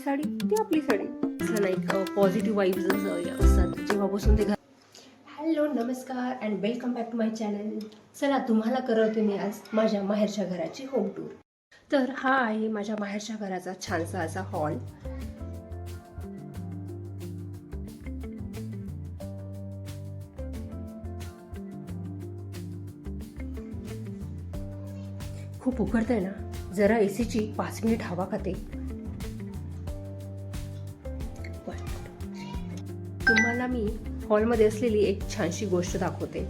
साडी ती आपली साडी. असं नाही पॉझिटिव्ह वाईब्स असतात जेव्हापासून ते. हॅलो नमस्कार and welcome back to my channel. चला तुम्हाला करवते मी आज माझ्या माहेरच्या घराची होम टूर. तर हा आहे माझ्या माहेरच्या घराचा छानसा असा हॉल. खूप उकडतंय ना, जरा एसीची 5 मिनिट हवा खाते. तुम्हाला मी हॉलमध्ये असलेली एक छानशी गोष्ट दाखवते.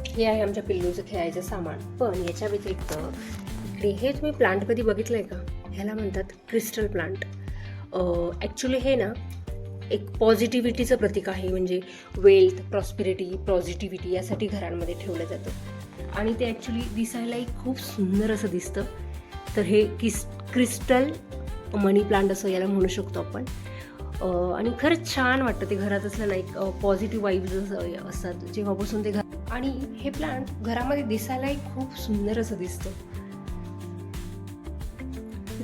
हे आहे आमच्या पिल्लूचं खेळायचं सामान. पण याच्या व्यतिरिक्त इकडे हे तुम्ही प्लांट कधी बघितलंय का? ह्याला म्हणतात क्रिस्टल प्लांट. ॲक्च्युली हे ना एक पॉझिटिव्हिटीचं प्रतीक आहे. म्हणजे वेल्थ, प्रॉस्पेरिटी, पॉझिटिव्हिटी यासाठी घरांमध्ये ठेवलं जातं. आणि ते ॲक्च्युली दिसायलाही खूप सुंदर असं दिसतं. तर हे क्रिस्टल मनी प्लांट असं याला म्हणू शकतो आपण. आणि खरंच छान वाटतं ते घरात असलं ना, एक पॉझिटिव्ह वाईब्स असतात जेव्हापासून ते आणि हे प्लांट घरामध्ये दिसायलाही खूप सुंदर असं दिसतं.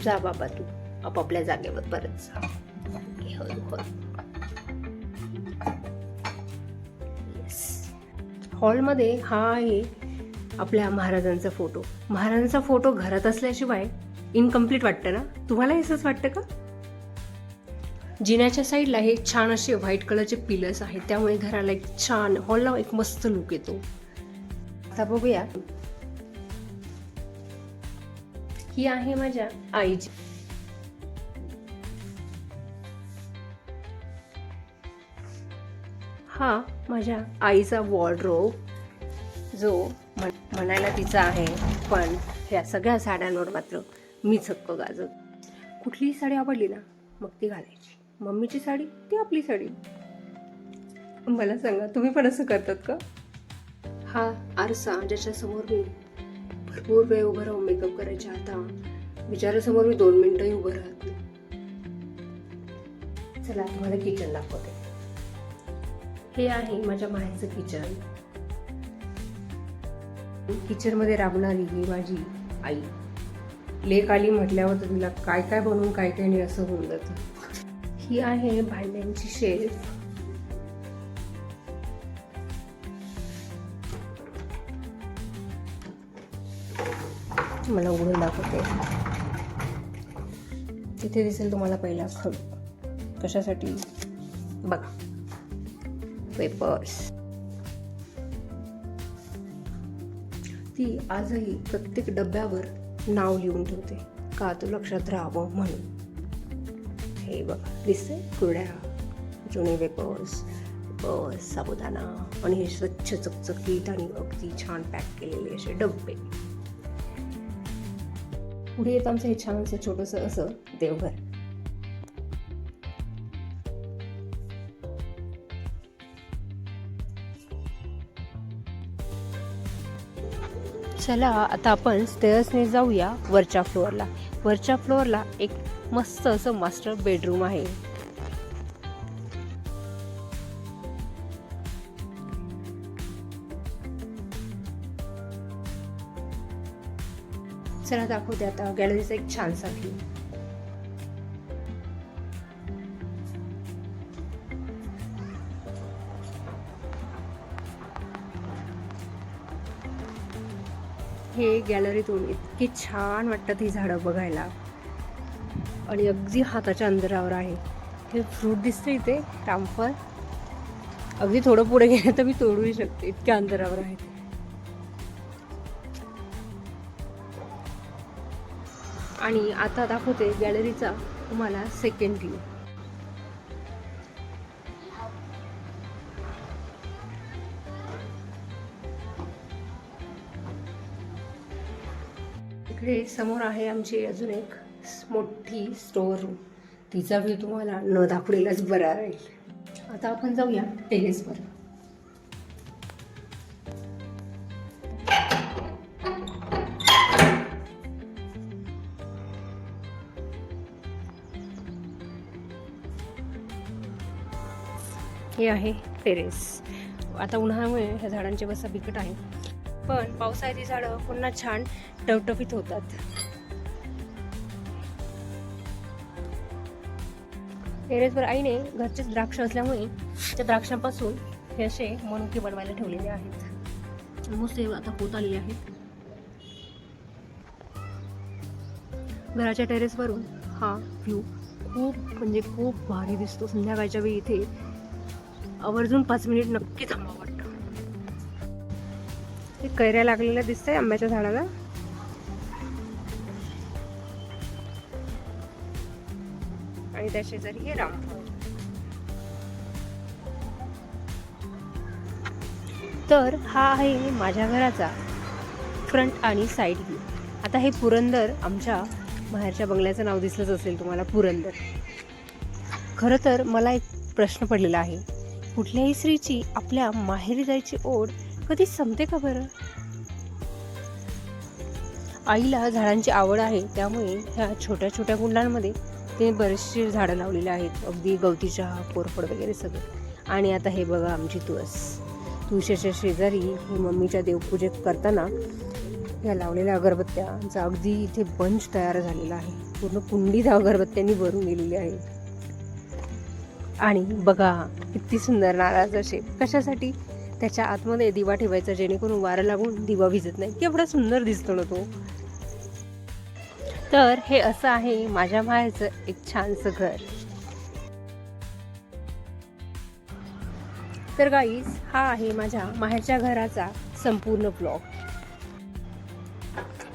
जा बाबा तू आपापल्या जागेवर परत जा. हॉलमध्ये हा आहे आपल्या महाराजांचा फोटो. महाराजांचा फोटो घरात असल्याशिवाय इनकम्प्लीट वाटतं ना? तुम्हाला असंच वाटतं का? जिन्याच्या साईडला हे छान असे व्हाईट कलरचे पिलर्स आहेत, त्यामुळे घराला एक छान, हॉलला एक मस्त लुक येतो. आता बघूया, ही आहे माझ्या आईची. हा माझ्या आईचा वॉर्डरोब, जो म्हणायला तिचा आहे, पण ह्या सगळ्या साड्यांवर मात्र मीच हक्क गाजत. कुठलीही साडी आवडली ना, मग ती घालायची. मम्मीची साडी ती आपली साडी. मला सांगा, तुम्ही पण असं करतात का? हा आरसा ज्याच्या समोर मी भरपूर वेळ उभं राहून मेकअप करायच्या, आता विचारासमोर मी 2 मिनिटंही उभं राहत नाही. चला तुम्हाला किचन दाखवते. हे आहे माझ्या माहेरचं किचन. किचन मध्ये राबणारी ही माझी आई. लेक आली म्हटल्यावर तर तिला काय काय बनवून काय काय नाही असं होऊन जातं. ही आहे भांड्यांची शेल्फ. मला उघडून दाखवते. तिथे दिसेल तुम्हाला पहिला खडू. कशासाठी बघा, पेपर्स. ती आजही प्रत्येक डब्यावर नाव लिहून ठेवते, का तो लक्षात राहावं म्हणून. हे बघा दिसते, कुरड्या, जुने वेपर्स, साबुदाणा आणि हे स्वच्छ चकचकीत आणि अगदी छान पॅक केलेले असे डब्बे. पुढे येत आमचं हे छानसं छोटंसं असं देवघर. चला आता आपण स्टेअर्सने जाऊया वरच्या फ्लोअरला. वरच्या फ्लोअरला एक मस्त असं मास्टर बेडरूम आहे. चला दाखवते आता गॅलरीचा एक छानसा व्ह्यू. हे गॅलरीतून इतकी छान वाटतात ही झाडं बघायला, आणि अगदी हाताच्या अंतरावर आहे. हे फ्रूट दिसतं इथे, रामफळ. अगदी थोडं पुढे गेलं तर मी तोडूही शकते, इतक्या अंतरावर आहे. आणि आता दाखवते गॅलरीचा तुम्हाला सेकंड व्ह्यू. इकडे समोर आहे आमची अजून एक मोठी स्टोअर रूम. तिचा व्ह्यू तुम्हाला न दाखवलेलाच बरा राहील. आता आपण जाऊया टेरेसवर. हे आहे टेरेस. आता उन्हाळ्यामुळे ह्या झाडांची अवस्था बिकट आहे, पण पावसाळ्यात झाडं पुन्हा छान टवटवीत होतात. टेरेसवर आईने घरचेच द्राक्ष असल्यामुळे त्या द्राक्षांपासून हे असे मनुके बनवायला ठेवलेले आहेत. मस्त आता होत आलेले आहेत. घराच्या टेरेसवरून हा व्ह्यू खूप म्हणजे खूप भारी दिसतो. संध्याकाळच्या वेळी इथे आवर्जून 5 मिनिट नक्की थांबावं वाटतं. हे कैऱ्या लागलेल्या दिसतंय आंब्याच्या झाडाला. आणि त्या शेजारी हे रामफळ. तर हा आहे माझ्या घराचा फ्रंट आणि साईड व्ह्यू. आता हे पुरंदर, आमच्या बाहेरच्या बंगल्याचं नाव दिसलंच असेल तुम्हाला, पुरंदर. खरं तर मला एक प्रश्न पडलेला आहे, कुठल्याही स्त्रीची आपल्या माहेरी जायची ओढ कधी संपते का बरं? आईला झाडांची आवड आहे, त्यामुळे ह्या छोट्या छोट्या कुंडांमध्ये ते बरेचसे झाडं लावलेले आहेत. अगदी गवती चहा, कोरफड वगैरे सगळं. आणि आता हे बघा आमची तुळस. तुळशीच्या शेजारी ही मम्मीच्या देवपूजेत करताना या लावलेल्या अगरबत्त्यांचा अगदी इथे बंच तयार झालेला आहे. पूर्ण कुंडीत अगरबत्त्यांनी भरून गेलेली आहे. आणि बघा किती सुंदर नारळाचा शेप. कशासाठी? त्याच्या आतमध्ये दिवा ठेवायचा, जेणेकरून वारं लागून दिवा विझत नाही. केवढा सुंदर दिसतो ना तो. तर हे असं आहे माझ्या माहेरचं एक छानसं घर. तर गाईज, हा आहे माझ्या माहेरच्या घराचा संपूर्ण ब्लॉग.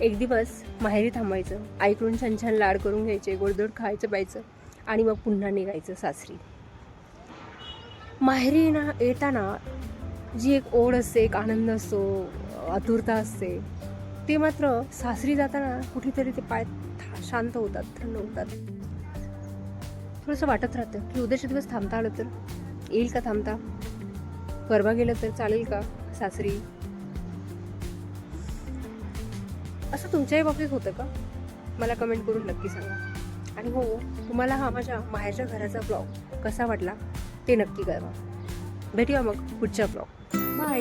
एक दिवस माहेरी थांबायचं, आईकडून छान छान लाड करून घ्यायचे, गोडधोड खायचं प्यायचं, आणि मग पुन्हा निघायचं सासरी. माहेरी येताना जी एक ओढ असते, एक आनंद असतो, आतुरता असते, ते मात्र सासरी जाताना कुठेतरी ते पाय शांत होतात, थंड होतात. थोडंसं वाटत राहतं की उद्याच्या दिवस थांबता आलं तर, येईल का थांबता, परवा गेलं तर चालेल का सासरी. असं तुमच्याही बाबतीत होतं का? मला कमेंट करून नक्की सांगा. आणि हो, तुम्हाला हा माझ्या माहेरच्या घराचा ब्लॉग कसा वाटला ते नक्की कळवा. भेटूया मग पुढच्या ब्लॉग. बाय.